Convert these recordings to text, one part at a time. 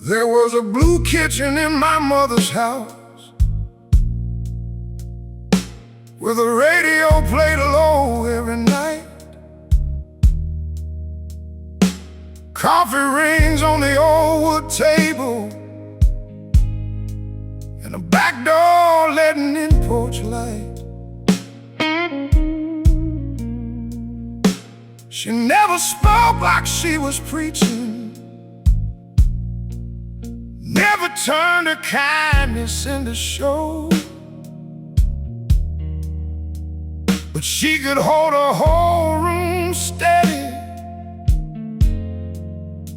There was a blue kitchen in my mother's house, where the radio played low every night. Coffee rings on the old wood table, and a back door letting in porch light. She never spoke like she was preaching, never turned her kindness into show, but she could hold a whole room steady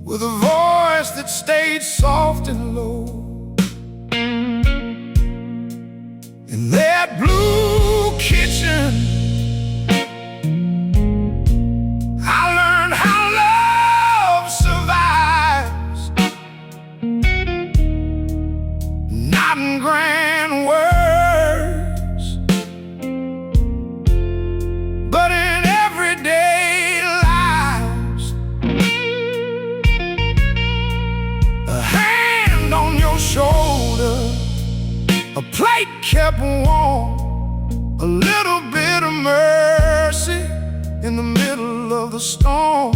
with a voice that stayed soft and low. In that blue kitchen, I learned how love survives, not in grand words, but in everyday lives. A hand on your shoulder, a plate kept warm, a little bit of mercy in the middle of the storm.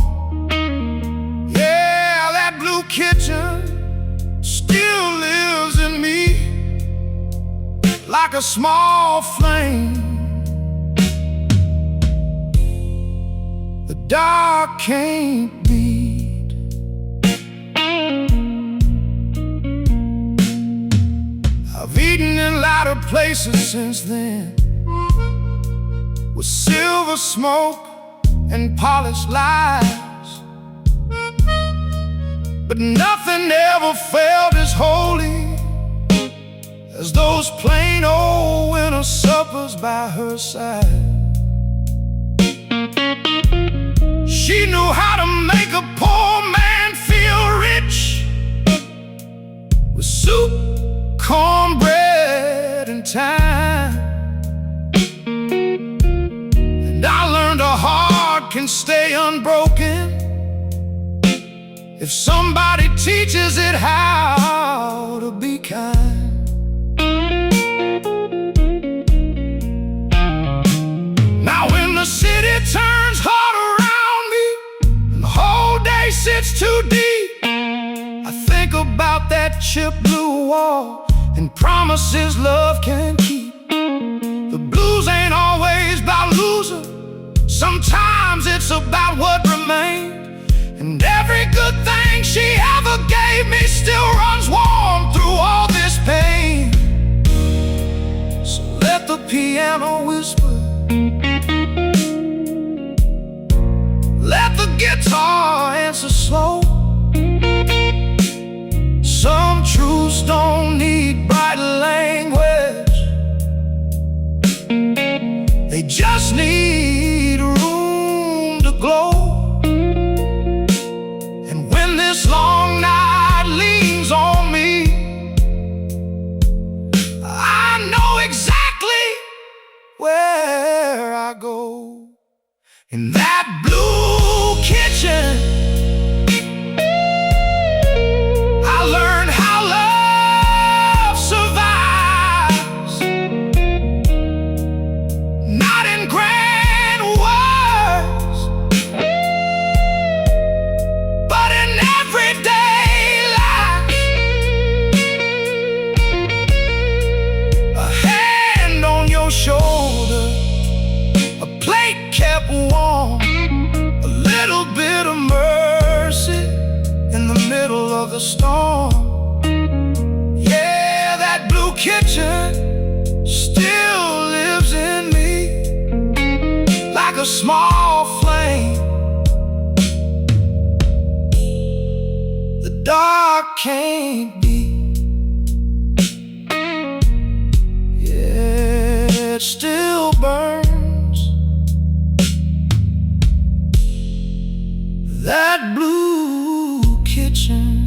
Yeah, that blue kitchen still lives in me, like a small flame the dark can't beat. I've eaten in lighter places since then, with silver smoke and polished lies, but nothing ever felt as holy as those plain old winter suppers by her side. She knew how to make a poor man feel rich, with soup, cornbread, and thyme. And I learned a heart can stay unbroken if somebody teaches it how to be kind. Now when the city turns hot around me and the whole day sits too deep, I think about that chipped blue wall and promises love can keep. The blues ain't always about losing, sometimes it's about what remained. And every good thing she ever gave me still runs warm through all this pain. So let the piano whisper, let the guitar answer slow. Some truths don't need bright language, they just need room to glow. And when this long night leans on me, I know exactly where I go. In that blue kitchen, I learned how love survives, not in grand words, but in everyday life. A hand on your shoulder, a plate kept warm, a little bit of mercy in the middle of the storm. Yeah, that blue kitchen still lives in me, like a small flame the dark can't beat. Yeah. that still burns, that blue kitchen.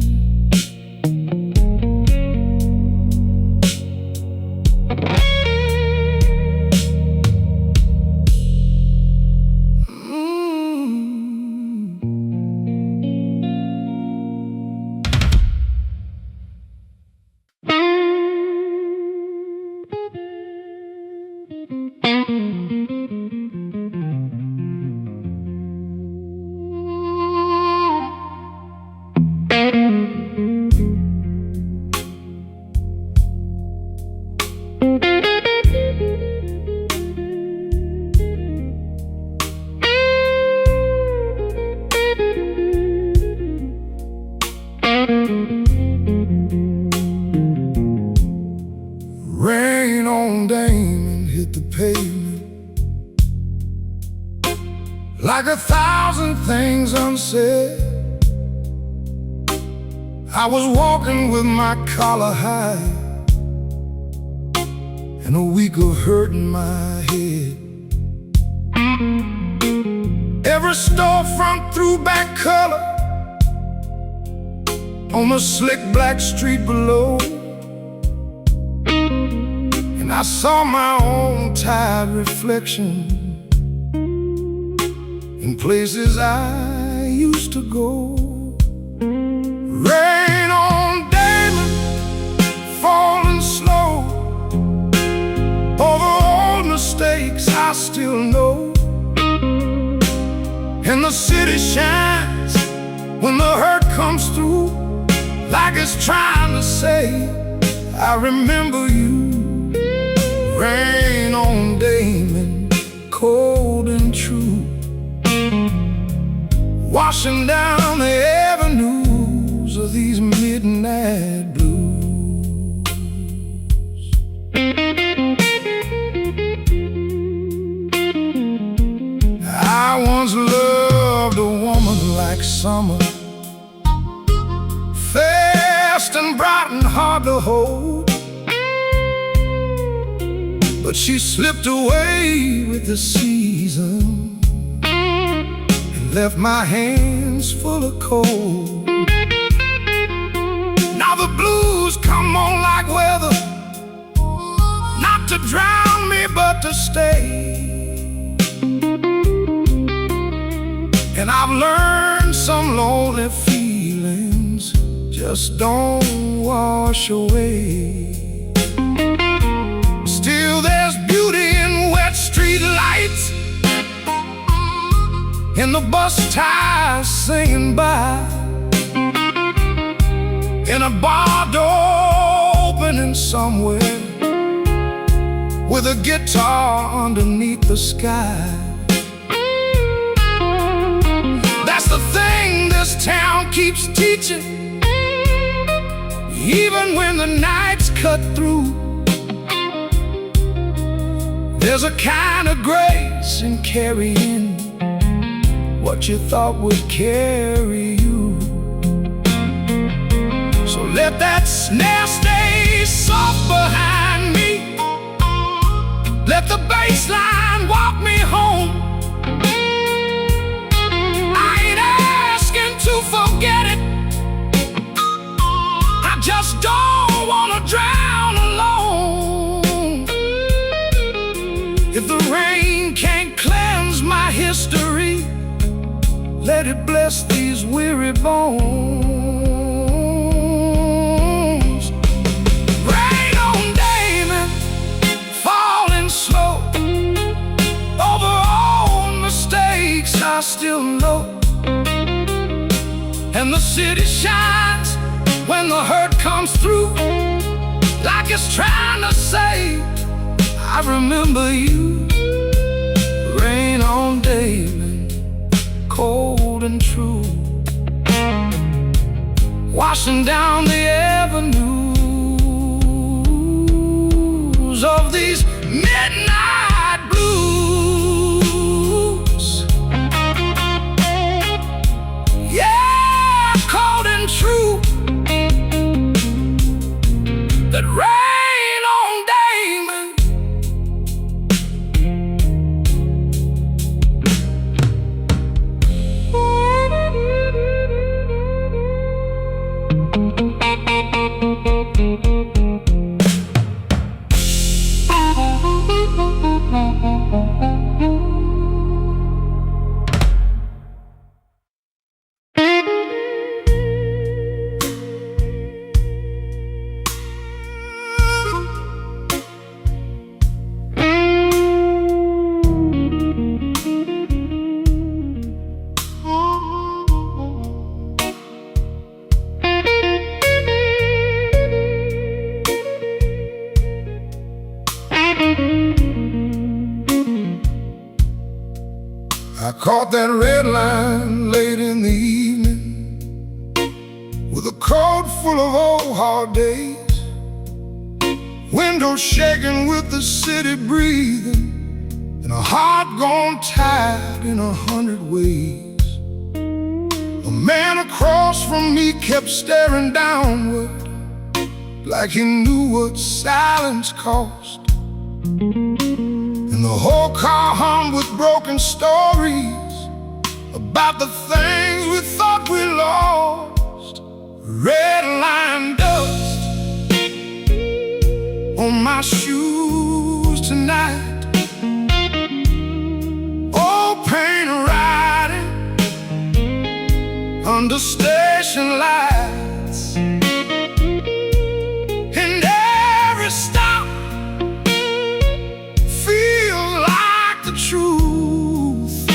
Rain on Damon hit the pavement like 1,000 things unsaid. I was walking with my collar high and a week of hurt in my head. Every storefront threw back color on the slick black street below, and I saw my own tired reflection in places I used to go. Rain on Damon, falling slow over old mistakes I still know. And the city shines when the hurt comes through, like it's trying to say, I remember you. Rain on Damon, cold and true, washing down the avenues of these midnight blues. I once loved a woman like summer, fast and bright and hard to hold, but she slipped away with the season and left my hands full of cold. Now the blues come on like weather, not to drown me but to stay. And I've learned some lonely feelings just don't wash away. Still there's beauty in wet street lights, in the bus tires singing by, in a bar door opening somewhere, with a guitar underneath the sky. That's the thing this town keeps teaching, even when the nights cut through. There's a kind of grace in carrying what you thought would carry you. So let that snare stay soft behind me, let the bass line walk me home. I ain't asking to forget it, I just don't wanna drown alone. If the rain can't cleanse my history, let it bless these weary bones. Rain on Damon, falling slow over old mistakes I still know. And the city shines when the hurt comes through, like it's trying to say, I remember you. Rain on Damon, cold and true, washing down the avenues of these midnight blues. Yeah, cold and true, that rain on Damon, I caught that red line late in the evening, with a coat full of old hard days, windows shaking with the city breathing, and a heart gone tired in 100 ways. A man across from me kept staring downward, like he knew what silence cost. And the whole car hummed with broken stories about the things we thought we lost. Red line dust on my shoes tonight, old paint riding under station lights, and every stop feels like the truth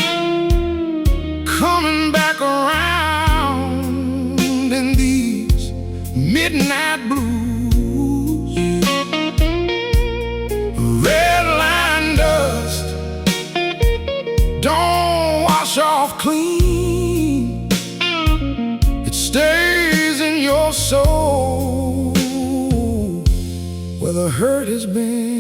coming back around in these midnight blues. Red line dust don't wash off clean, it stays in your soul where the hurt has been.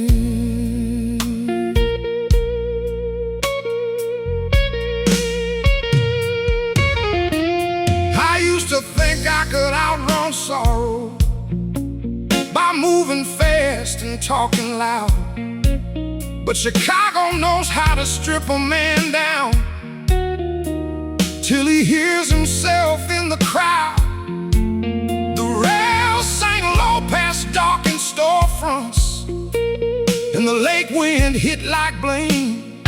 I used to think I could outrun sorrow by moving fast and talking loud, but Chicago knows how to strip a man down till he hears himself in the crowd. The rails sang low past darkened storefronts, and the lake wind hit like blame.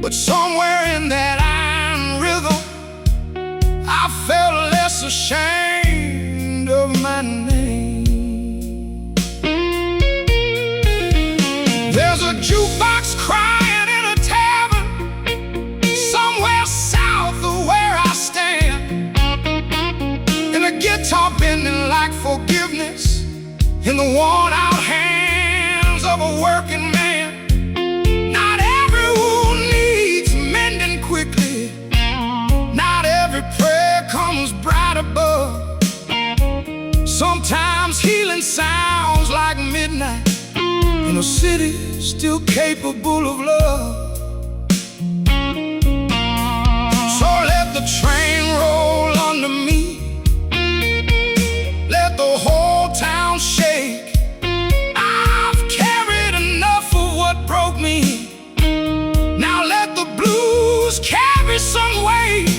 But somewhere in that iron rhythm, I felt less ashamed of my name. There's a jukebox crying in a tavern somewhere south of where I stand, and a guitar bending like forgiveness in the worn-out hands of a working man. Not every wound needs mending quickly, not every prayer comes bright above. Sometimes healing sounds like midnight in a city still capable of love. So let the train roll under me, let the whole town shake. I've carried enough of what broke me, now let the blues carry some weight.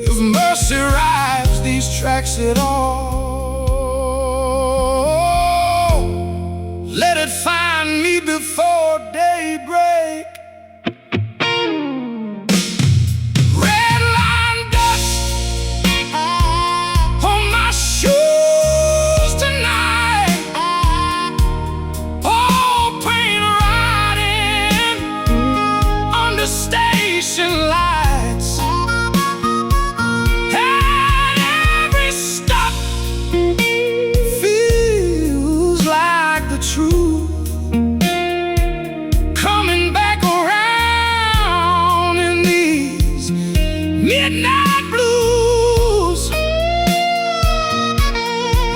If mercy rides these tracks at all, let it find me before daybreak. Red line dust on my shoes tonight, old paint riding under station lights, and every stop feels like the truth coming back around in these midnight blues.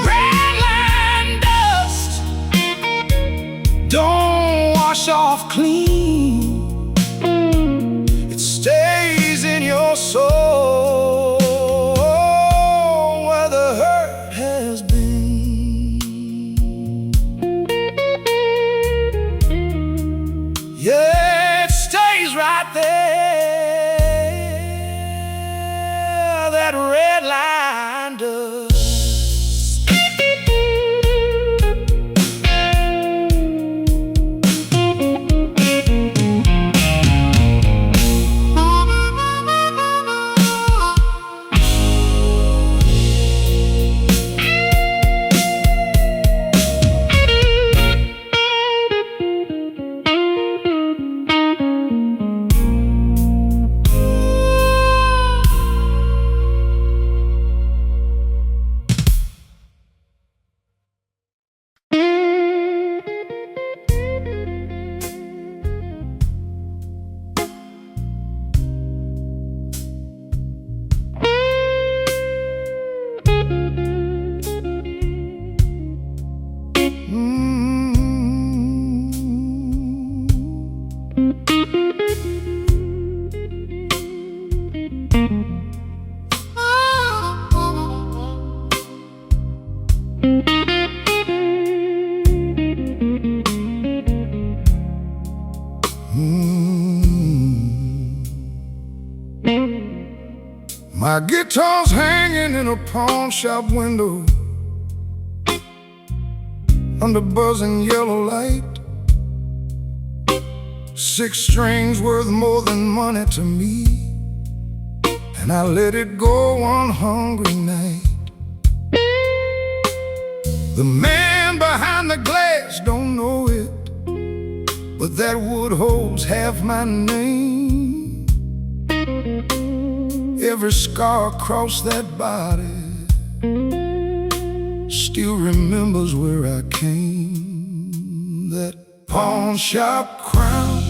Red line dust don't wash off clean, it stays in your soul where the hurt has been. Yeah, it stays right there, that red line does. My guitar's hanging in a pawn shop window under buzzing yellow light. 6 strings worth more than money to me, and I let it go one hungry night. The man behind the glass don't know it, but that wood holds half my name. Every scar across that body still remembers where I came. That pawn shop crown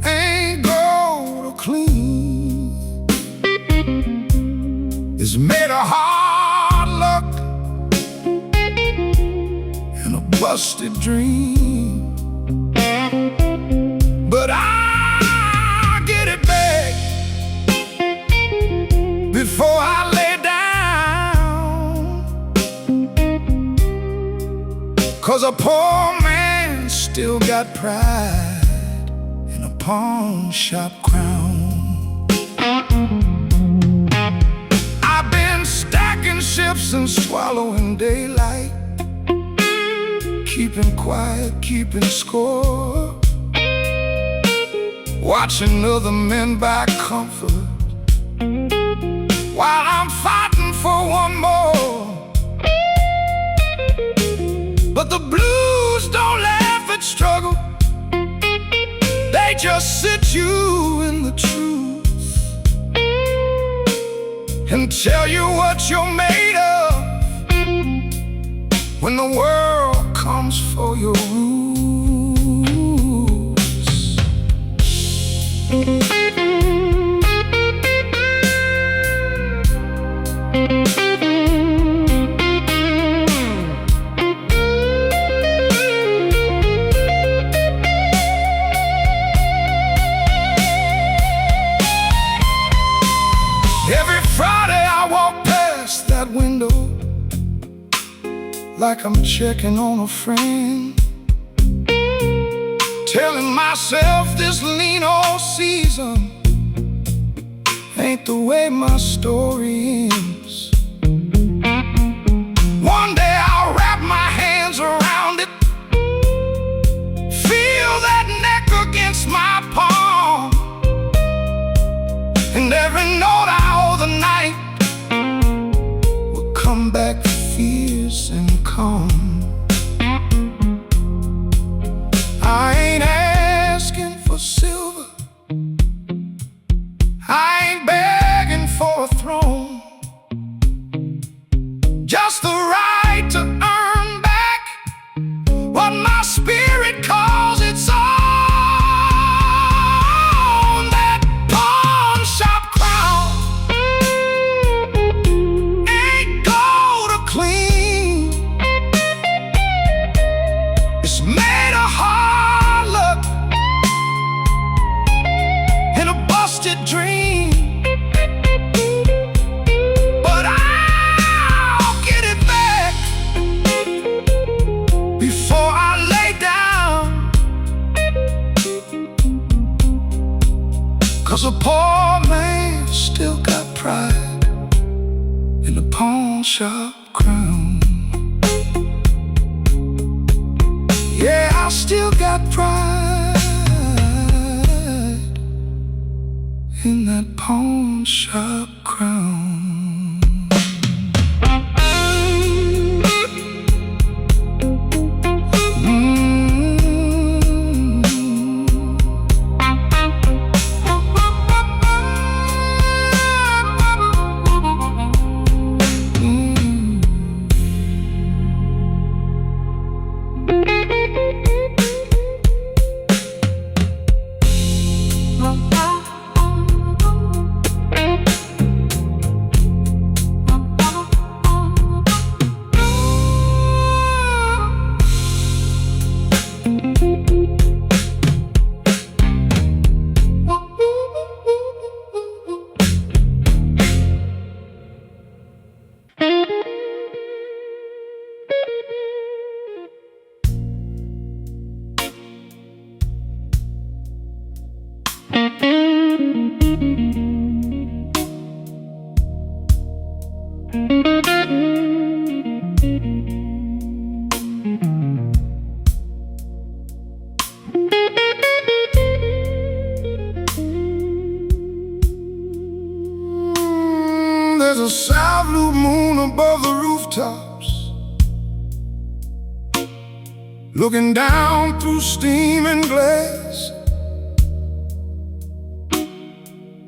ain't gold or clean. It's made of hard luck and a busted dream. But I'll get it back before I lay down, 'cause a poor man still got pride in a pawn shop crown. I've been stacking ships and swallowing daylight, keeping quiet, keeping score, watching other men buy comfort while I'm fighting for one more. But the blues don't laugh at struggle, they just sit you in the truth and tell you what you're made of when the world comes for your rules. Every Friday I walk past that window like I'm checking on a friend, telling myself this lean old season ain't the way my story ends. One day I'll wrap my hands around it, feel that neck against my palm, and every note I owe the night will come back fierce and calm. I ain't asking for silver, I ain't begging for a throne, just the right to earn back what my spirit calls its own. That pawn shop crown ain't gold or clean. It's made of hard luck and a busted dream. But I'll get it back before I lay down, 'cause a poor man still got pride in a pawn shop crown. Yeah, I still got pride in that pawn shop crown. tops, looking down through steaming glass,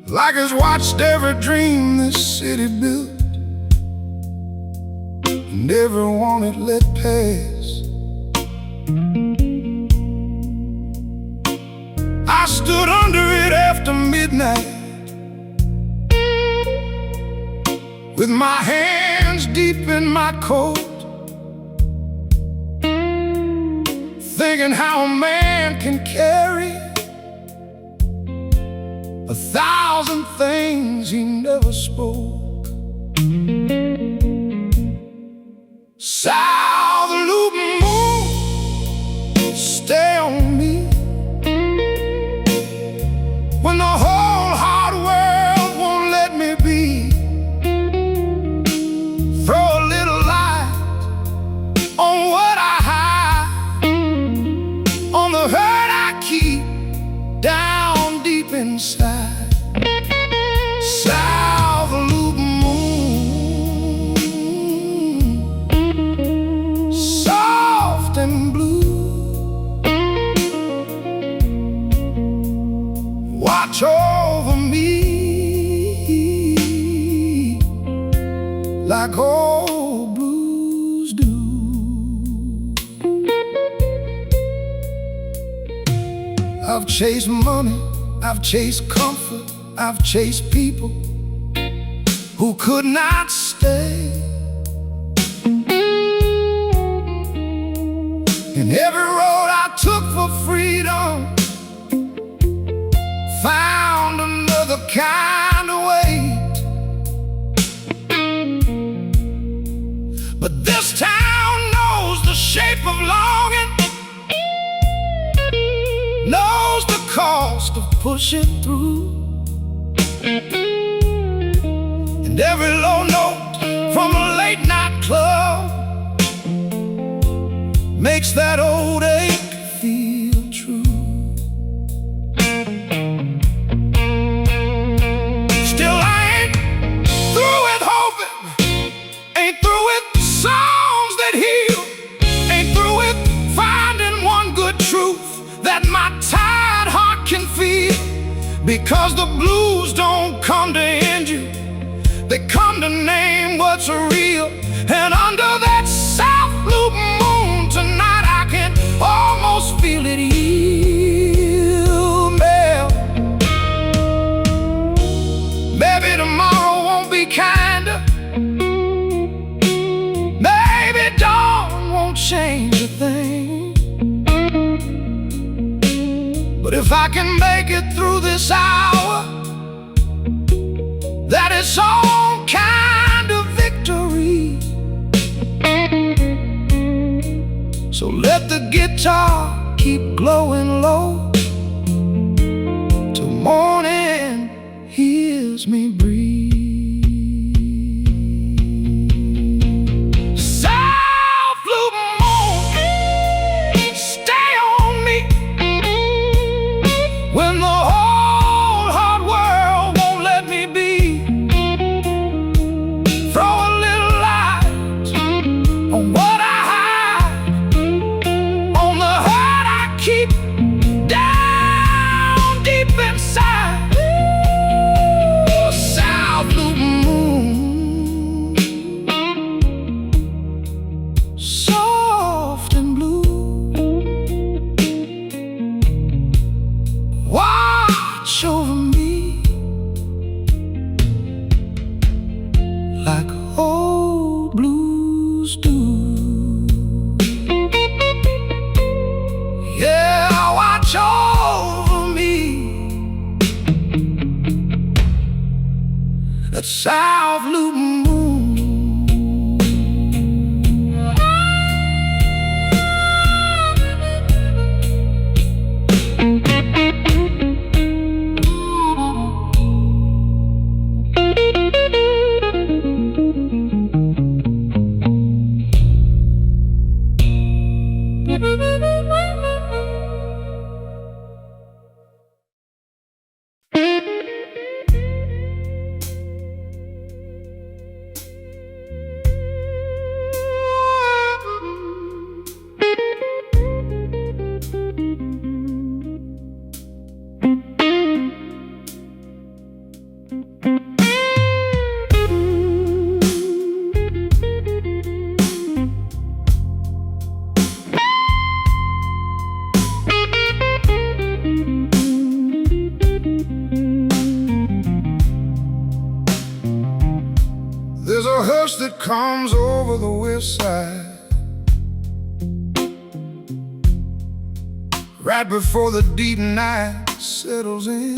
like it's watched every dream this city built and everyone it let pass. I stood under it after midnight, with my hands deep in my coat, thinking how a man can carry 1,000 things he never spoke. South loop moon, stay on me when the whole hard world won't let me be. Throw a little light on what I hide, on the hurt I keep down deep inside. South loop moon, soft and blue, watch over me like old blues do. I've chased money, I've chased comfort, I've chased people who could not stay. And every road I took for freedom found another kind of weight. But this town knows the shape of longing, knows the cost of pushing through. And every low note from a late night club makes that old ache feel true. Still I ain't through with hoping, ain't through with songs that heal, ain't through with finding one good truth that my tired heart can feel. Because the blues don't come to end you, they come to name what's real. And under that south loop moon tonight I can almost feel it heal me. Maybe tomorrow won't be kinder, maybe dawn won't change a thing. But if I can make it through this hour, that is some kind of victory. So let the guitar keep glowing low till morning hears me breathe. South loop moon, stay on me when the whole hard world won't let me be. Throw a little light on what I hide, on the hurt I keep down deep inside. Ooh, south loop moon, soft and blue, watch over me like old blues do. Yeah, watch over me, that south loop moon. comes over the west side right before the deep night settles in.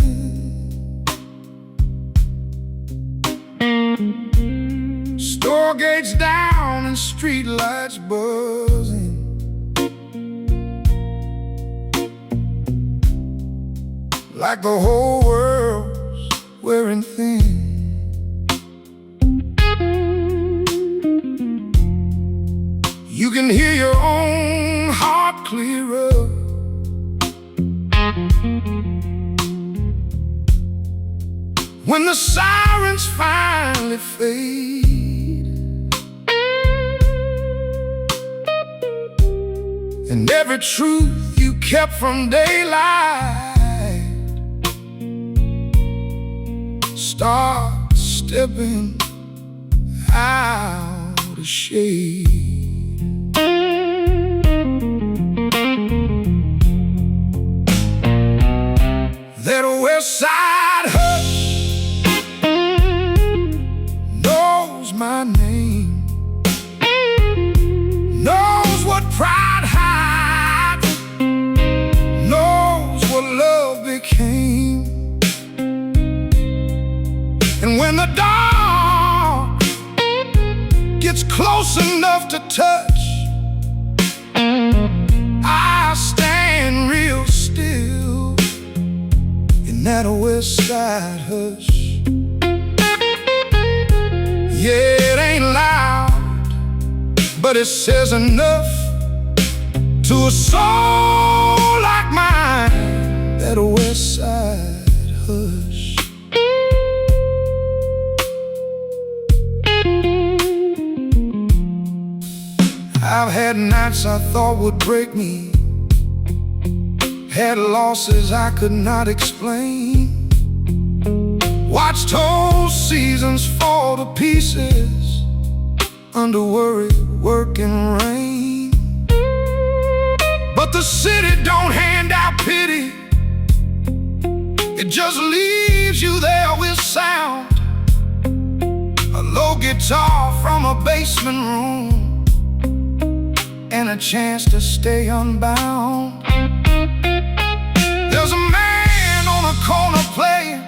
Store gates down and street lights buzzing. Like the whole world's wearing thin. You can hear your own heart clearer when the sirens finally fade, and every truth you kept from daylight starts stepping out of shade. That west side hush knows my name, knows what pride hides, knows what love became. And when the dark gets close enough to touch, I stand real still in that west side hush. Yeah, it ain't loud, but it says enough to a soul like mine. That west side hush. I've had nights I thought would break me, had losses I could not explain, watched whole seasons fall to pieces under worry, work, and rain. But the city don't hand out pity, it just leaves you there with sound. A low guitar from a basement room and a chance to stay unbound. There's a man on a corner playing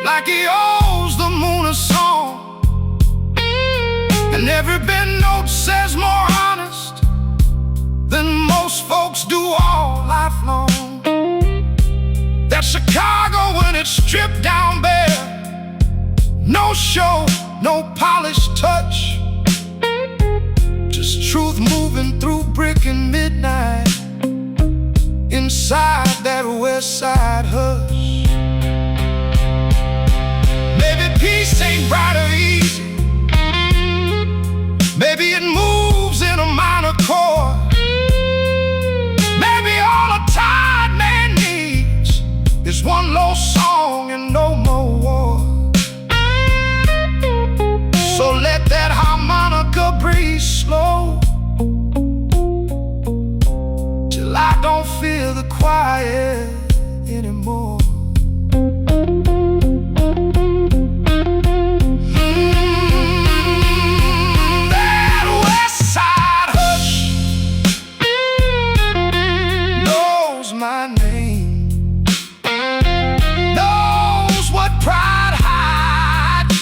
like he owes the moon a song, and every bend note says more honest than most folks do all life long. That's Chicago when it's stripped down bare, no show, no polished touch, just truth moving through brick and midnight inside that west side hush. Maybe peace ain't bright or easy, maybe it moves in a minor chord, maybe all a tired man needs is one low song and no more war. So let that harmonica breathe slow till I don't feel the quiet anymore. That west side hush knows my name, knows what pride hides,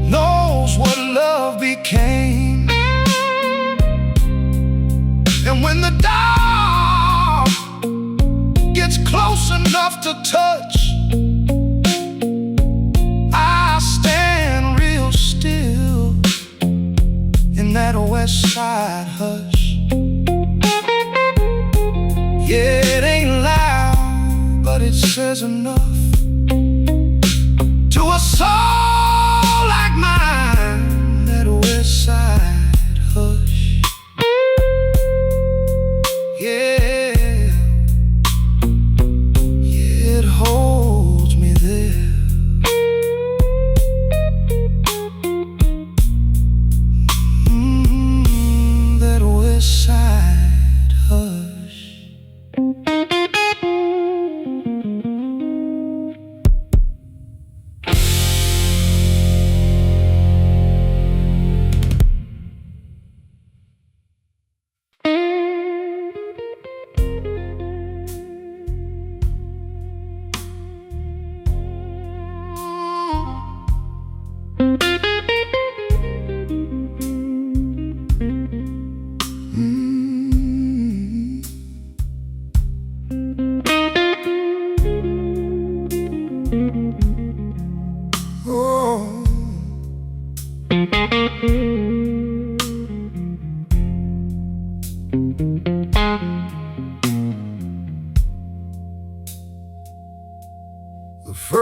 knows what love became. And when the dark gets close enough to touch, I stand real still in that west side hush. Yeah, it ain't loud, but it says enough to a soul like mine. That west side hush. Yeah, it holds me there. That west side hush.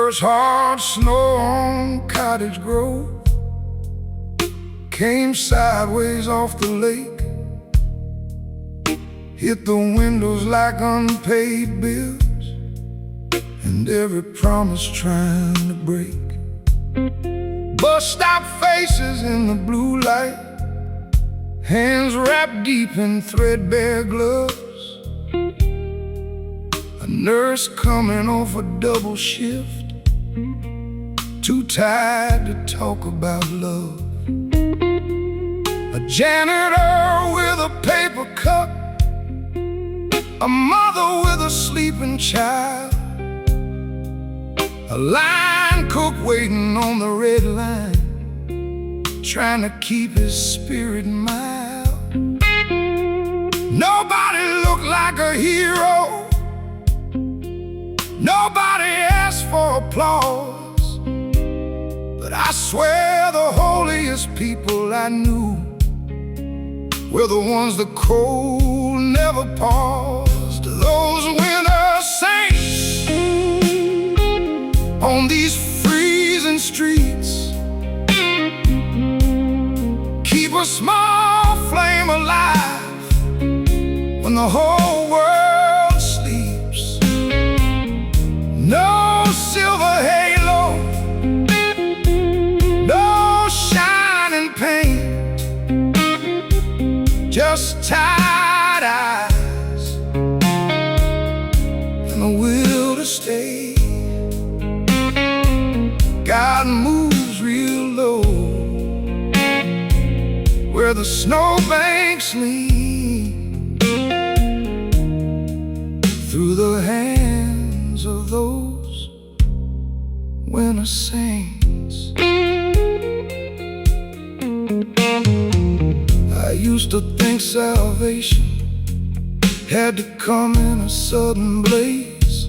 first hard snow on Cottage Grove came sideways off the lake, hit the windows like unpaid bills, and every promise trying to break. Bust-out faces in the blue light, hands wrapped deep in threadbare gloves, a nurse coming off a double shift, too tired to talk about love, a janitor with a paper cup, a mother with a sleeping child, a line cook waiting on the red line, trying to keep his spirit mild. Nobody looked like a hero, nobody asked for applause, but I swear the holiest people I knew were the ones the cold never paused. Those winter saints on these freezing streets keep a small flame alive when the whole world sleeps. No silver halo, no shining paint, just tired eyes and the will to stay. God moves real low where the snowbanks lean, through the hands of those winter saints. I used to think salvation had to come in a sudden blaze,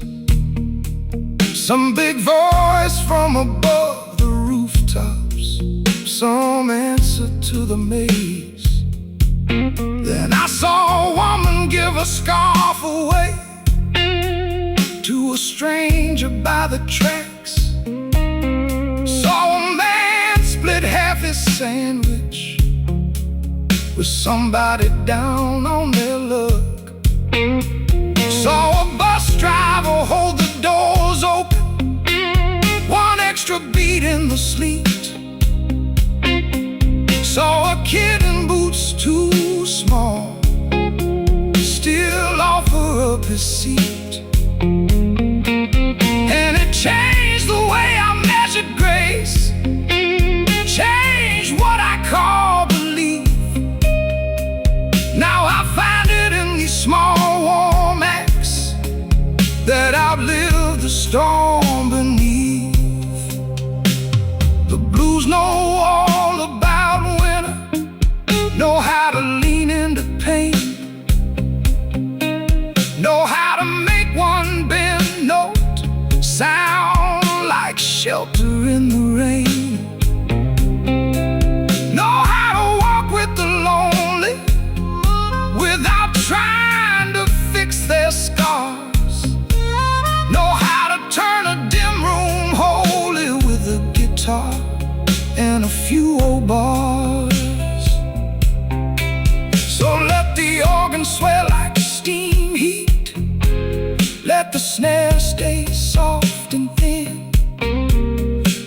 some big voice from above the rooftops, some answer to the maze. Then I saw a woman give a scarf away to a stranger by the tracks, saw a man split half his sandwich with somebody down on their luck, saw a bus driver hold the doors open, one extra beat in the sleet, saw a kid in boots too small still offer up his seat. And it changed the way I measured grace, changed what I call belief. Now I find it in these small warm acts that outlive the storm beneath. The blues know all about winter, know how to lean into pain, know how to make one bend note sound like shelter in the rain, know how to walk with the lonely without trying to fix their scars, know how to turn a dim room holy with a guitar and a few old bars. So let the organ swell like steam heat, let the snare stay soft and thin,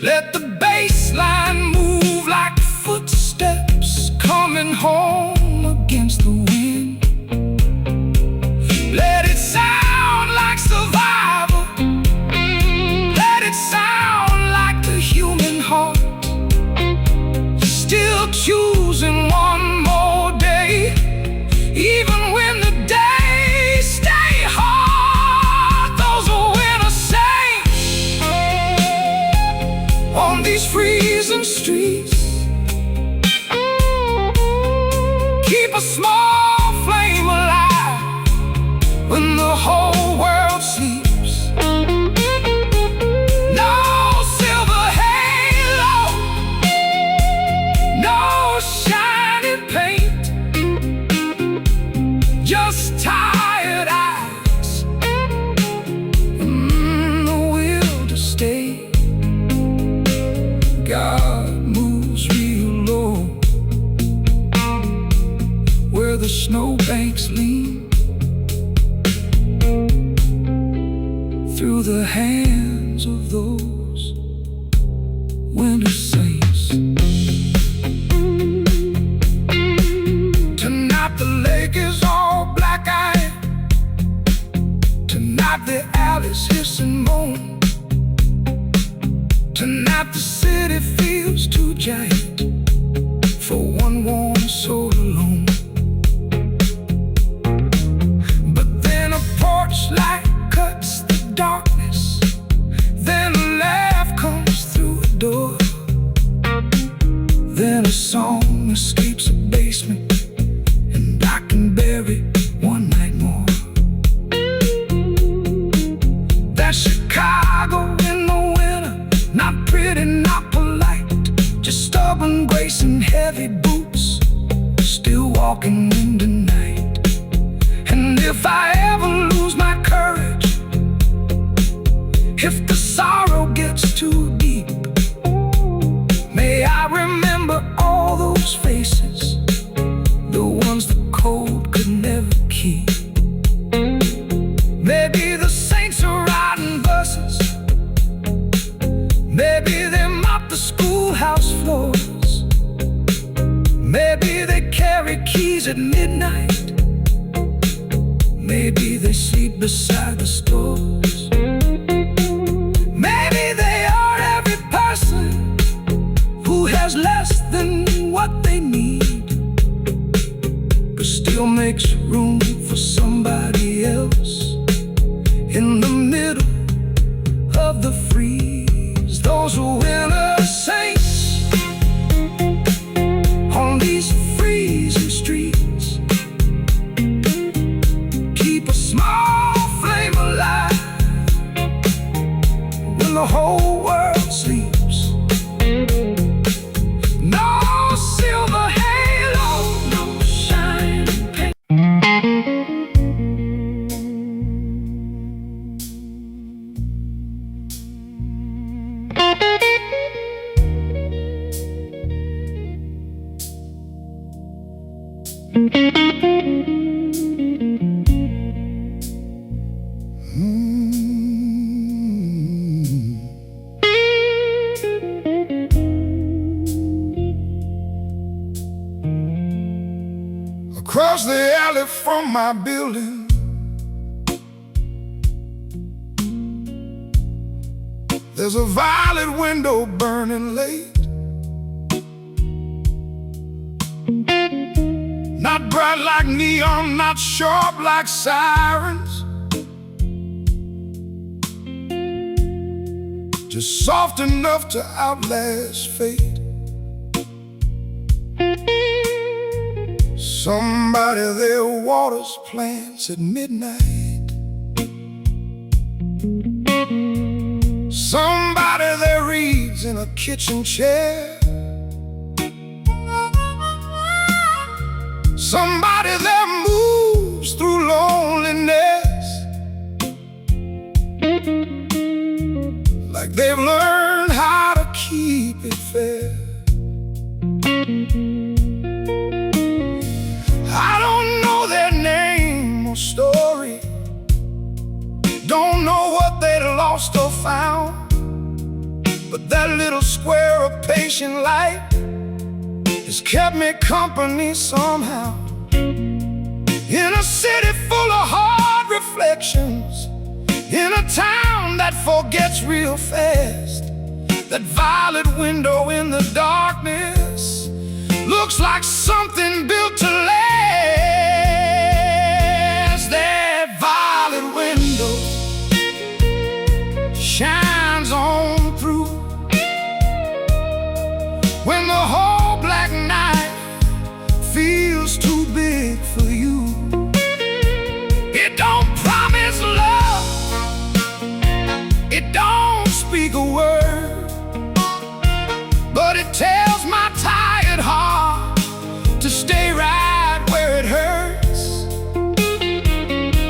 let the bass line move like footsteps coming home against the wind. Let it sound like survival, let it sound like the human heart, still choosing one more day, even when the days stay hard. Those are winter saints on these freezing streets keep a small flame alive when the whole world sleeps. No silver halo, no shining paint, just tired eyes, the will to stay. snowbanks lean through the hands of those winter saints. Tonight the lake is all black-eyed. Tonight the alleys hiss and moan. Tonight the city feels too giant for one warm soul alone. But then a porch light cuts the darkness. Then a laugh comes through a door. Then a song escapes a basement, and I can bear it one night more. That's Chicago in the winter, not pretty, not polite, just stubborn grace and heavy boots, still walking in the night. And if I ever lose my courage, if the sorrow gets too deep, may I remember all those faces, the ones the cold could never keep. Maybe the saints are riding buses, maybe they mop the schoolhouse floors, maybe they carry keys at midnight, maybe they sleep beside the stores. Maybe they are every person who has less than what they need, but still makes room for somebody else in the middle of the freeze. Those are winter saints on these freezing streets, keep a small flame alive when the whole world sleeps. No silver halo, no shining paint. Across the alley from my building, there's a violet window burning late. Not bright like neon, not sharp like sirens, just soft enough to outlast fate. Somebody there waters plants at midnight. Somebody there reads in a kitchen chair. Somebody there moves through loneliness, like they've learned how to keep it fair. I don't know their name or story, don't know what they lost or found, but that little square of patient light has kept me company somehow. In a city full of hard reflections, in a town that forgets real fast, that violet window in the darkness looks like something built to last. That violet window shines on through when the whole black night feels too big for you. It don't promise love, it don't speak a word, but it tells my tired heart to stay right where it hurts.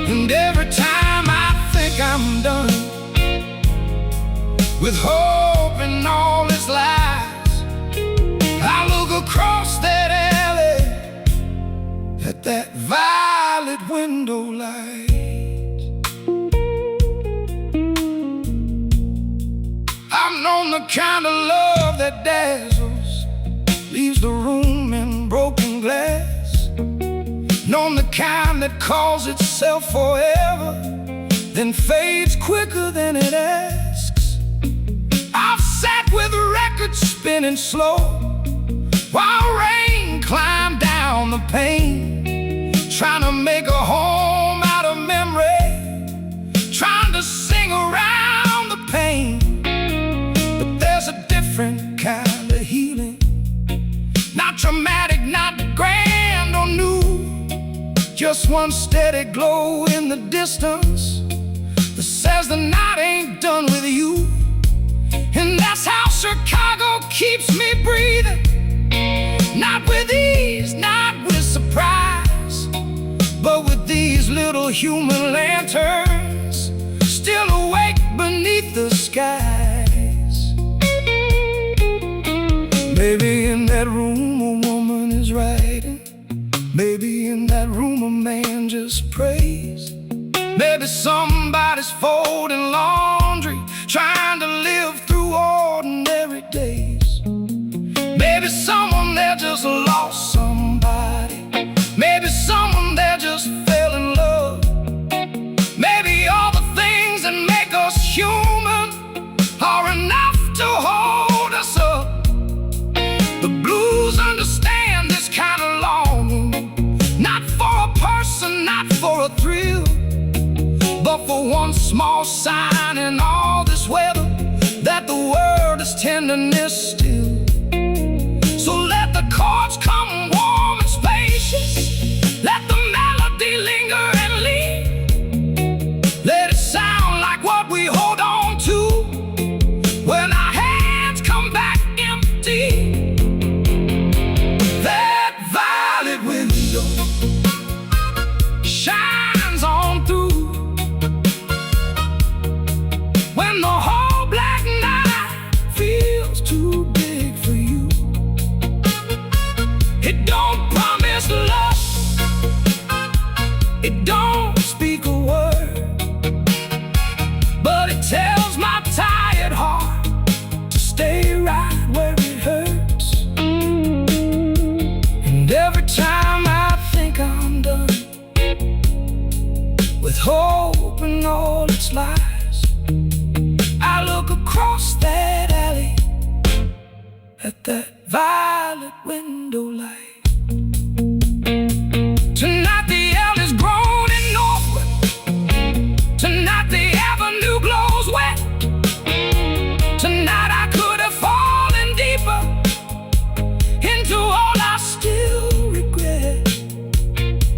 And every time I think I'm done with hope and all its lies, I look across that alley at that known the kind that calls itself forever, then fades quicker than it asks. I've sat with records spinning slow while rain climbed down the pane, trying to make a home out of memory, trying to sing around the pain. But there's a different kind of healing, not dramatic, not grand or new, just one steady glow in the distance that says the night ain't done with you. And that's how Chicago keeps me breathing, not with ease, not with surprise, but with these little human lanterns still awake beneath the skies. Maybe in that room a woman is writing, maybe in that room a man just prays, maybe somebody's folding laundry, trying to live through ordinary days. Maybe someone there just lost somebody, maybe someone there just fell in love. Maybe all the things that make us human are enough to hold us up. The blues understand this kind of longing, not for a person, not for a thrill, but for one small sign in all this weather, that the world is tenderness still. So let the chords come warm and spacious, let the melody linger and lead. Let it sound like what we hold on to when our hands come back empty. That violet window shines on through when the whole black night feels too big for you. It don't promise love, it don't speak a word, but it tells my tired heart to stay right where it hurts. And every time I think I'm done with hope and all its lies, I look across that alley at that violet window light. Tonight the L is groaning northward, tonight the avenue glows wet. Tonight I could have fallen deeper into all I still regret,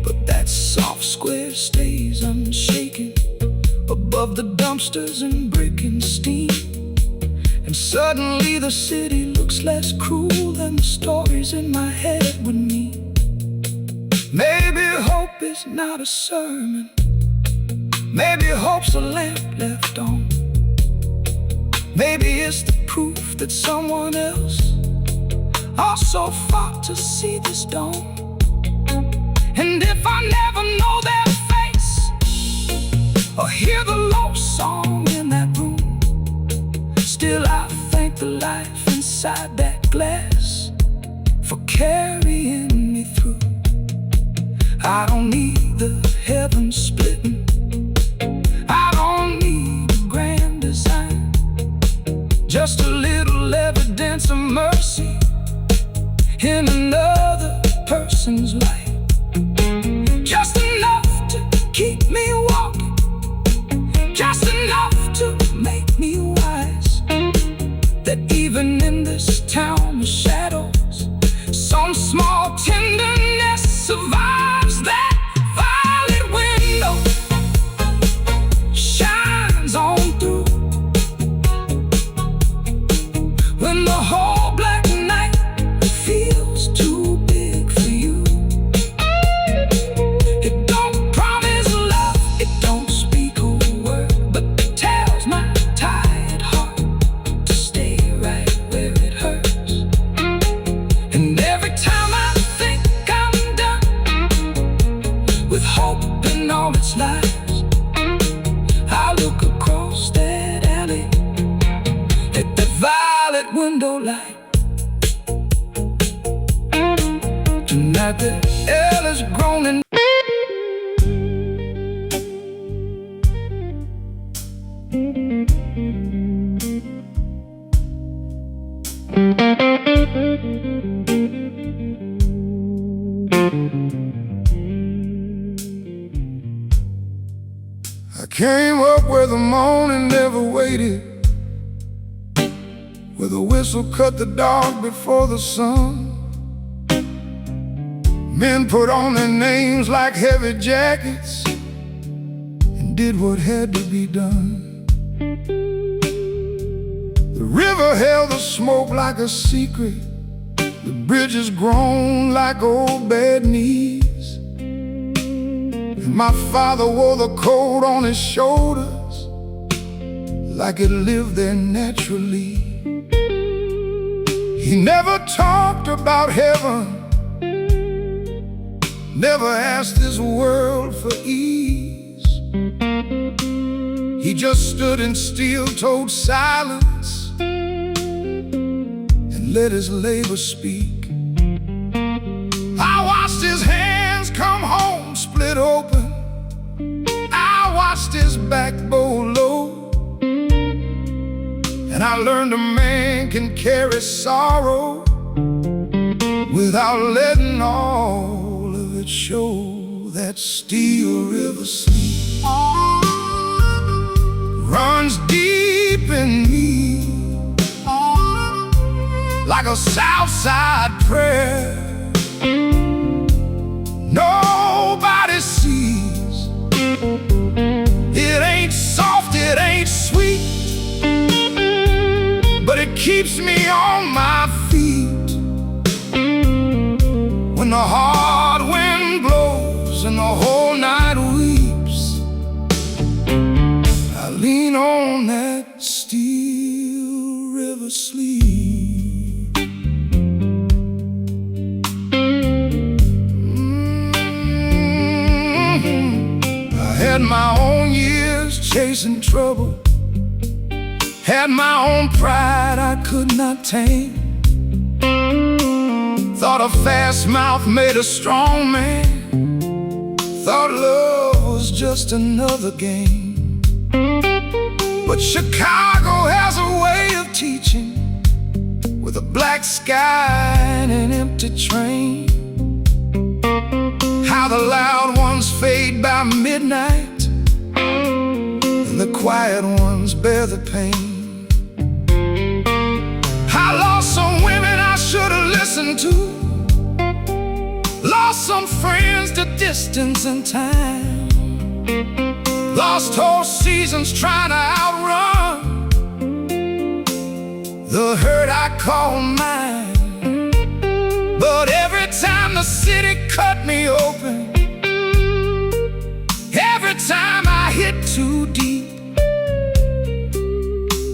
but that soft square stays unshaken above the dumpsters and breaking steam. And suddenly the city looks less cruel than the stories in my head would mean. Maybe hope is not a sermon, maybe hope's a lamp left on. Maybe it's the proof that someone else also fought to see this dawn. And if I never know their face or hear the low song in that room, still I thank the life inside that glass for carrying me through. I don't need the heavens splitting, I don't need a grand design, just a little evidence of mercy in another person's life. Just enough to keep me walking, just enough to make me wise, that even in this town of shadows, some small tenderness survives. That violet window shines on through when the whole black night feels too big for you. It don't promise love, it don't speak a word, but it tells my tired heart to stay right where it hurts. And every time I think I'm done with hope and all its lies, I look across that alley at that violet window light. Tonight the L is groaning. I came up where the morning never waited, where the whistle cut the dark before the sun. Men put on their names like heavy jackets and did what had to be done. The river held the smoke like a secret, the bridges groaned like old bad knees. And my father wore the coat on his shoulders like it lived there naturally. He never talked about heaven, never asked this world for ease. He just stood in steel-toed silence and let his labor speak. I watched his hands come home split open, I watched his backbone low, and I learned a man can carry sorrow without letting all of it show. That Steel River sleep runs deep in me like a Southside prayer nobody sees. It ain't soft, it ain't sweet, but it keeps me on my feet. When the hard wind blows and the whole night weeps, I lean on that Steel River sleep. I had my own years chasing trouble, had my own pride I could not tame. Thought a fast mouth made a strong man, thought love was just another game. But Chicago has a way of teaching, with a black sky and an empty train, how the loud ones fade by midnight and the quiet ones bear the pain. I lost some women I should have listened to, lost some friends to distance and time, lost whole seasons trying to outrun the hurt I call mine. But every time the city cut me open, every time I hit too deep,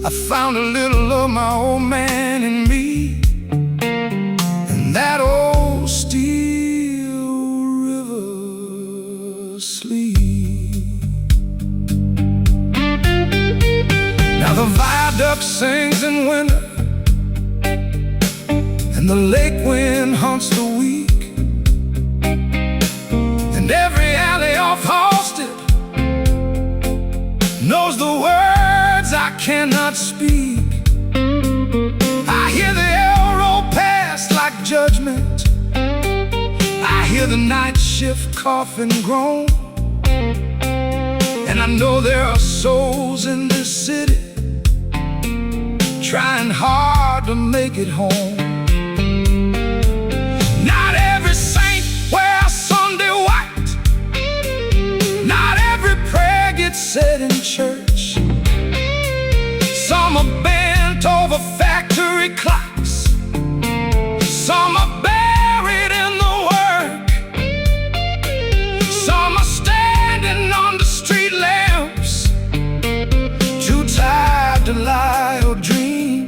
I found a little of my old man in me, and that old Steel River sleep. Now the viaduct sings in winter, and the lake wind haunts the weak, and every alley off Halsted knows the words I cannot speak. I hear the arrow pass like judgment, I hear the night shift cough and groan, and I know there are souls in this city trying hard to make it home. Not every saint wears Sunday white, not every prayer gets said in church. Some are bent over factory clocks, some are buried in the work, some are standing under street lamps, too tired to lie or dream,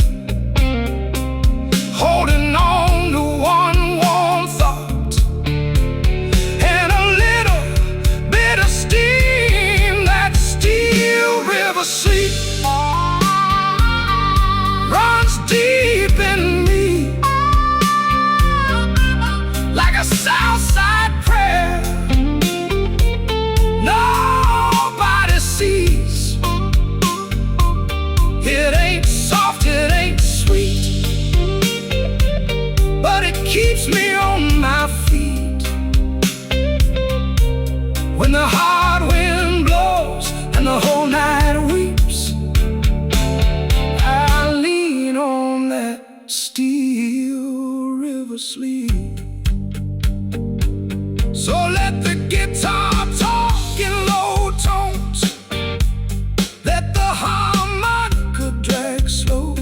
holding on to one warm thought and a little bit of steam. That Steel River sleep runs deep in me like a Southside prayer nobody sees. It ain't soft, it ain't sweet, but it keeps me on my feet. So let the guitar talk in low tones, let the harmonica drag slow,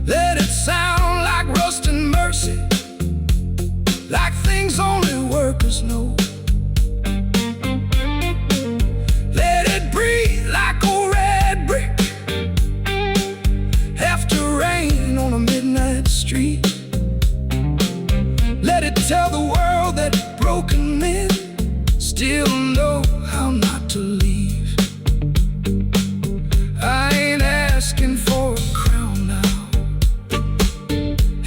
let it sound like rust and mercy, like things only workers know. Let it breathe like a red brick after rain on a midnight street. Let it tell the world that broken men still know how not to leave. I ain't asking for a crown now,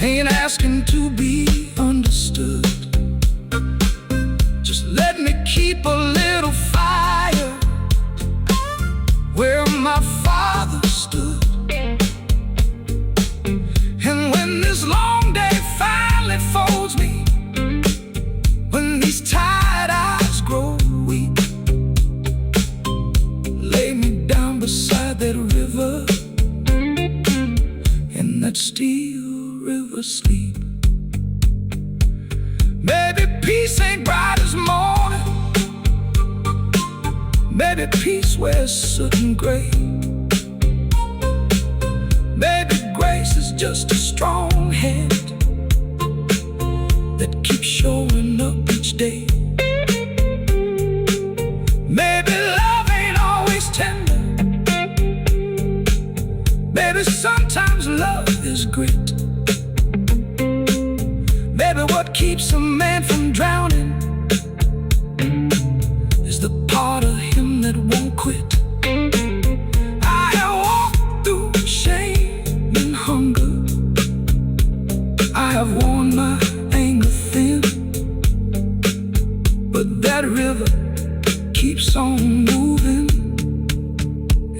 ain't asking to be understood. Just let me keep a little fire where my father stood. And when this long day finally folds me, when these tired eyes grow weak, lay me down beside that river, in that still river sleep. Maybe peace ain't bright as morning, maybe peace wears soot and gray, maybe grace is just a strong hand that keeps showing up each day. Maybe love ain't always tender, maybe sometimes love is grit. Maybe what keeps a man from drowning is the part of him that won't quit. I have walked through shame and hunger, I have worn my anger thin, but that river keeps on moving,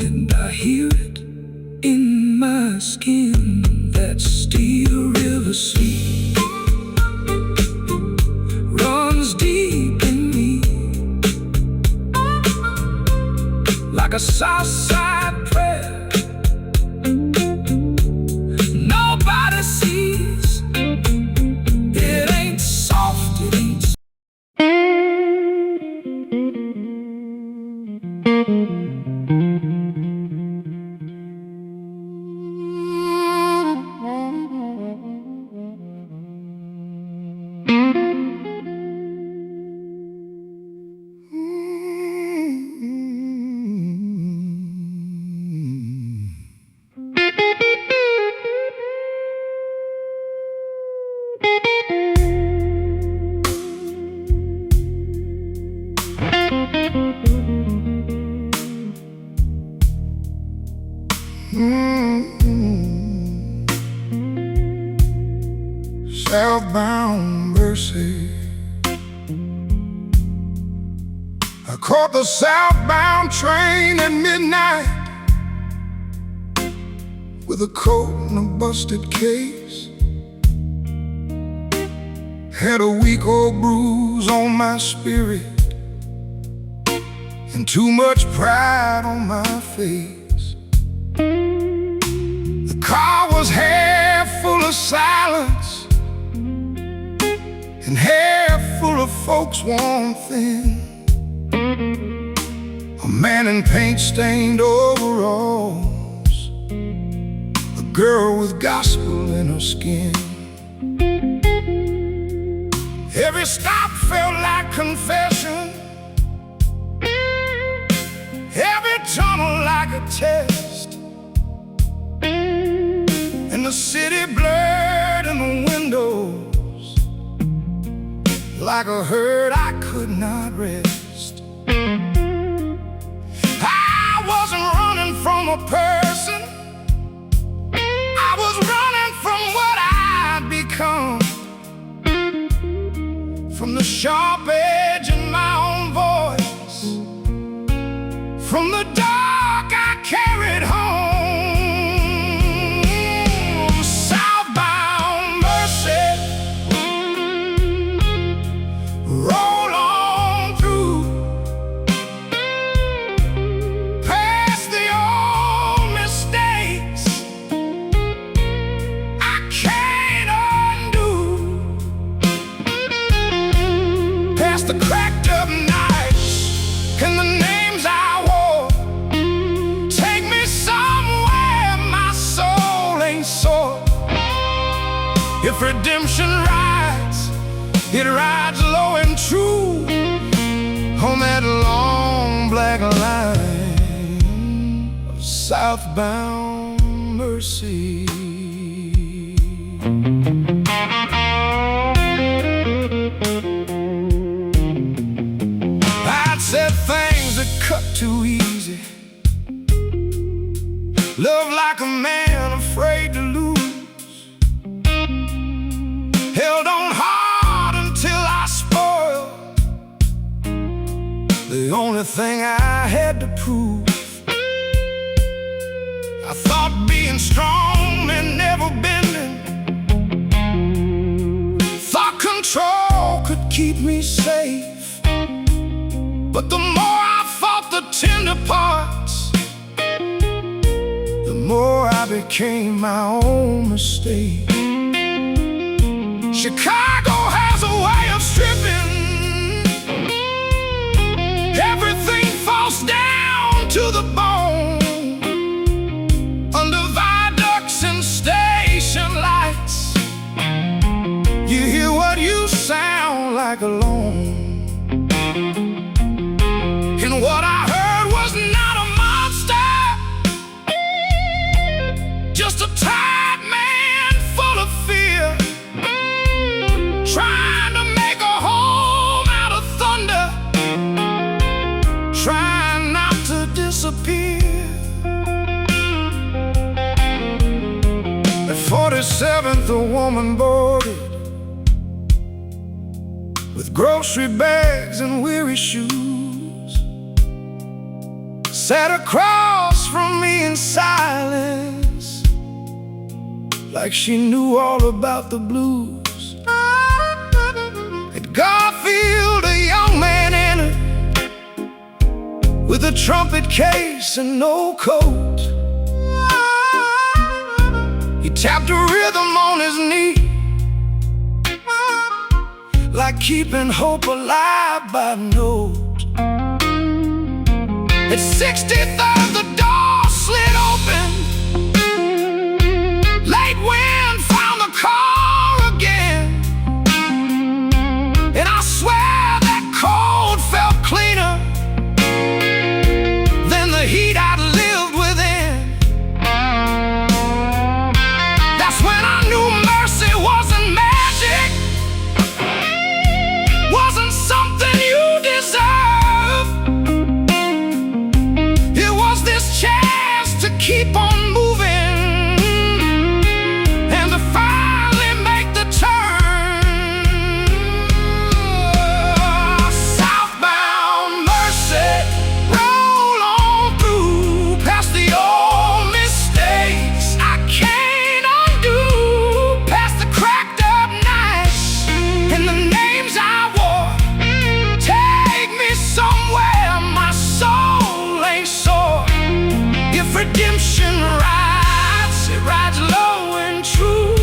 and I hear it in my skin. That still river sweet runs deep in me, like a south side prayer nobody sees. It ain't soft, it ain't southbound mercy. I caught the southbound train at midnight with a coat and a busted case. Had a week-old bruise on my spirit and too much pride on my face. The car was half full of silence and half full of folks worn thin. A man in paint-stained overalls, a girl with gospel in her skin. Every stop felt like confession, every tunnel like a test, and the city blurred in the windows like a herd I could not rest. I wasn't running from a person, I was running from what I'd become, from the sharp edge in my own voice, from the dark I carried home. Southbound mercy, roll on through, past the old mistakes I can't undo. the cracked up nights and the names I wore. Take me somewhere my soul ain't sore. If redemption rides, it rides low and true on that long black line of southbound mercy. I'd said things that cut too easy, love like a man afraid to lose, held on hard until I spoiled the only thing I had to prove. I thought being strong meant never bending, thought control could keep me safe. But the more I fought the tender parts, the more I became my own mistake. Chicago has a way of stripping. Everything falls down to the bone. Under viaducts and station lights, you hear what you sound like alone. And what I heard was not a monster, just a tired man full of fear, trying to make a home out of thunder, trying not to disappear. At 47th, a woman boarded with grocery bags and weary shoes, sat across from me in silence, like she knew all about the blues. At Garfield, a young man entered with a trumpet case and no coat. He tapped a rhythm on his knee, like keeping hope alive by note. At 63rd, the door slid open. Late wind found the car again, and I swear that cold felt cleaner than the heat I'd lived within. That's when I knew mercy wasn't magic, wasn't something you deserve. It was this chance to keep on moving and to finally make the turn. Southbound mercy, roll on through past the old mistakes I can't undo, past the cracked up nights and the names I wore. Take me somewhere my soul ain't sore. If redemption rides, it rides low and true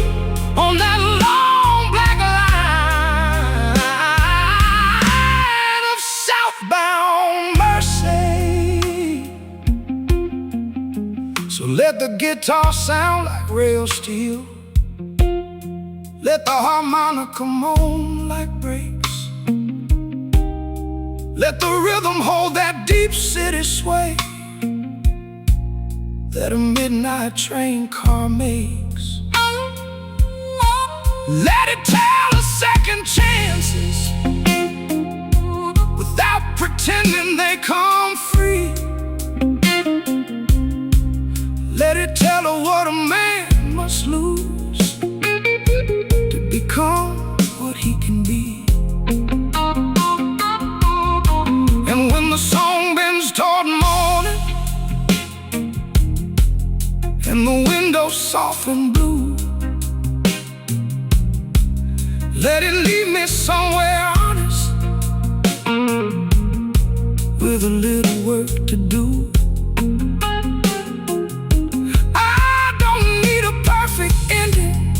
on that long black line of southbound mercy. So let the guitar sound like rail steel, let the harmonica moan like brakes, let the rhythm hold that deep city sway that a midnight train car makes. Let it tell us second chances without pretending they come free. Let it tell her what a man must lose to become what he can be. And when the song bends toward morning and the windows soft and blue, let it leave me somewhere honest with a little work to do. I don't need a perfect ending,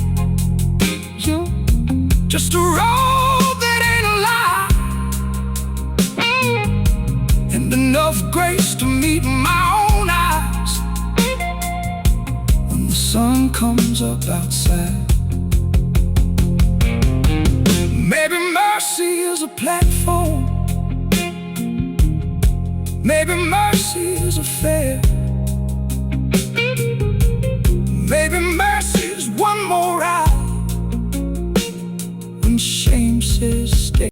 just a road that ain't a lie, comes up outside. Maybe mercy is a platform. Maybe mercy is a fair. Maybe mercy is one more hour when shame says stay.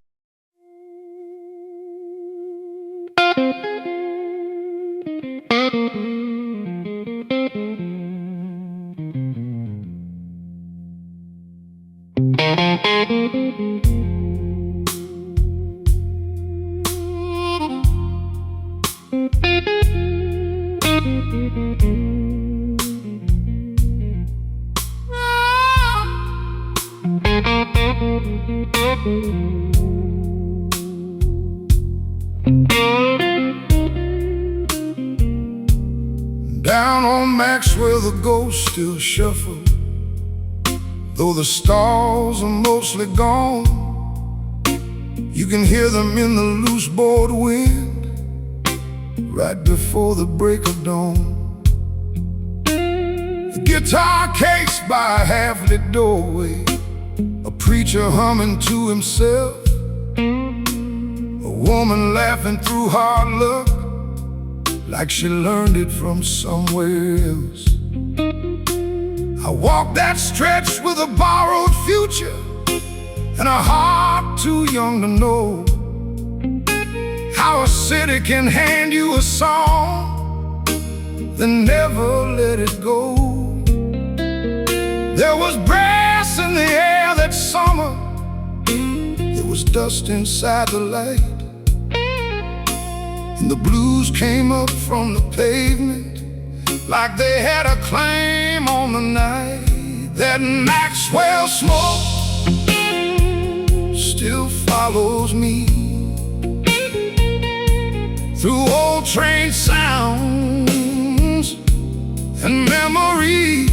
Down on Maxwell the ghosts still shuffle, though the stars are mostly gone. You can hear them in the loose board wind right before the break of dawn. The guitar case by a half-lit doorway, a preacher humming to himself, a woman laughing through hard luck like she learned it from somewhere else. I walked that stretch with a borrowed future and a heart too young to know how a city can hand you a song, then never let it go. There was brass in the air that summer, there was dust inside the light, and the blues came up from the pavement like they had a claim on the night. That Maxwell smoke still follows me through old train sounds and memory.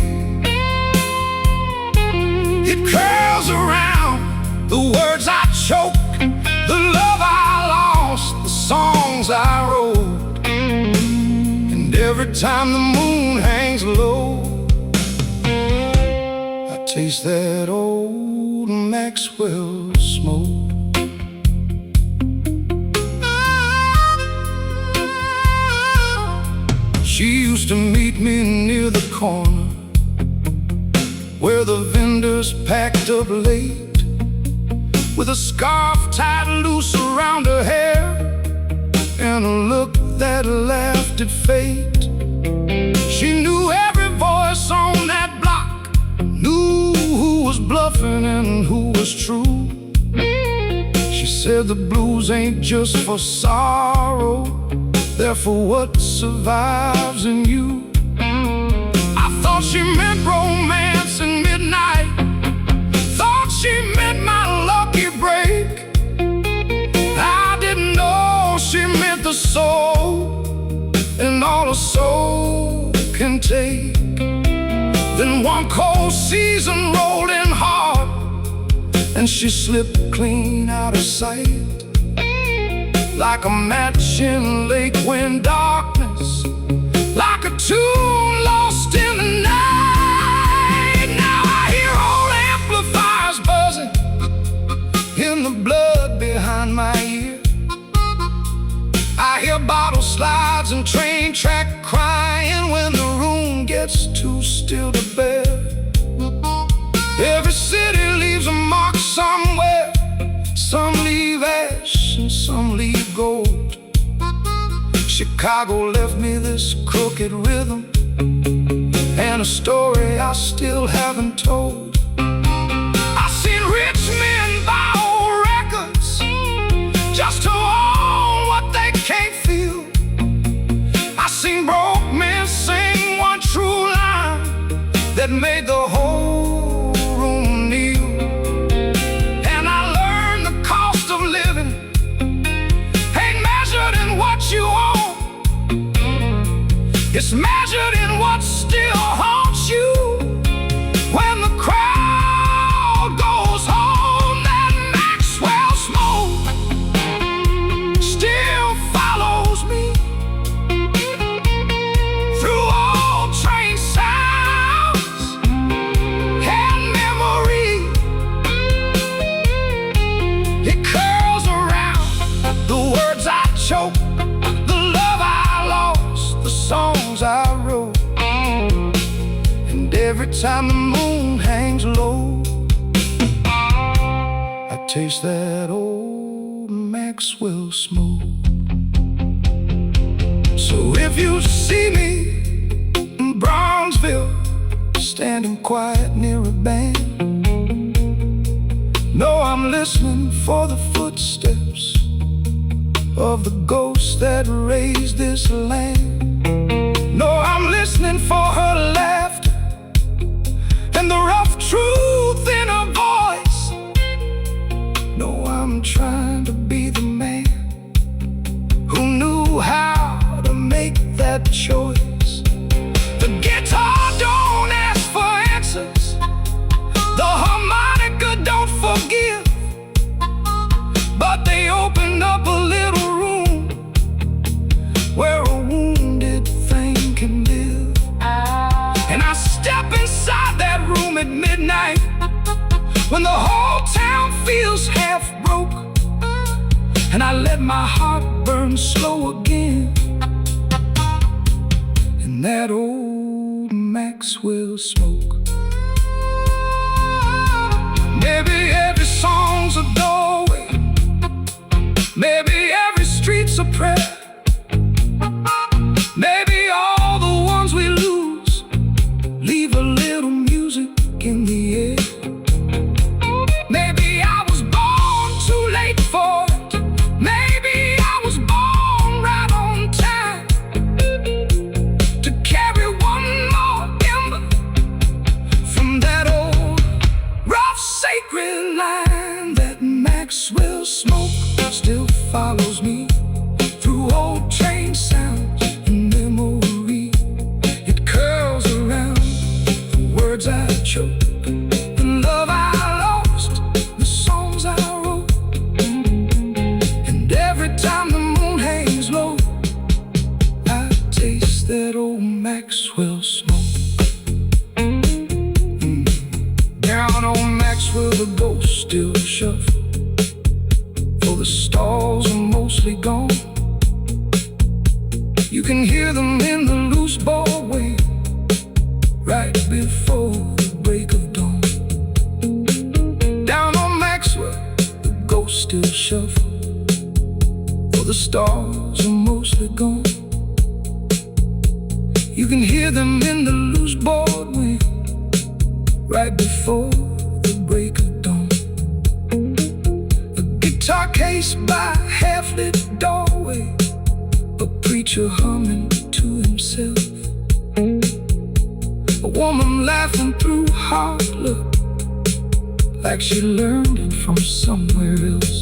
It curls around the words I choke, the love I lost, the songs I wrote. And every time the moon hangs low, I taste that old Maxwell smoke. She used to meet me near the corner where the vendors packed up late, with a scarf tied loose around her hair and a look that laughed at fate. She knew every voice on that block, knew who was bluffing and who was true. She said the blues ain't just for sorrow, they're for what survives in you. I thought she meant romance and midnight, thought she meant my lucky break. I didn't know she meant the soul and all a soul can take. Then one cold season rolled in hard and she slipped clean out of sight, like a match in lake wind darkness, like a tune lost in the night. Now I hear old amplifiers buzzing in the blood behind my ear. I hear bottle slides and train track crying when the room gets too still to bear. Every city leaves a mark somewhere, some leave ash and some leave gold. Chicago left me this crooked rhythm and a story I still haven't told. I've seen rich men buy old records just to own what they can't feel. I've seen broke men sing one true line that made the whole room kneel. And I learned the cost of living ain't measured in what you own, it's measured in what still haunts you when the crowd goes home. That Maxwell smoke still follows me through old train sounds time the moon hangs low, I taste that old Maxwell smoke. So if you see me in Brownsville, standing quiet near a band, know I'm listening for the footsteps of the ghosts that raised this land. Know I'm listening for her laughter and the rough truth in her voice. Know I'm trying to be the man who knew how to make that choice. The guitar don't ask for answers, the harmonica don't forgive, but they open up a little room where a wounded thing can live. And I step inside that room at midnight when the whole town feels half broke, and I let my heart burn slow again in that old Maxwell smoke. Maybe every song's a doorway, maybe every street's a prayer, maybe all the ones we lose leave a little music in the air. Maybe I was born too late for it, maybe I was born right on time to carry one more ember from that old rough sacred line. That Maxwell smoke still follows me through old train sounds and memory. It curls around the words I choke, the love I lost, the songs I wrote. And every time the moon hangs low, I taste that old Maxwell smoke. Down on Maxwell the ghosts still shuffle, for the stalls are mostly gone. You can hear them in the loose ball way right before the break of dawn. Down on Maxwell the ghosts still shuffle, for the stars are mostly gone. You can hear them in the loose ball way right before the break of dawn. A guitar case by a half-lit doorway, a preacher humming to himself, a woman laughing through hard luck like she learned it from somewhere else.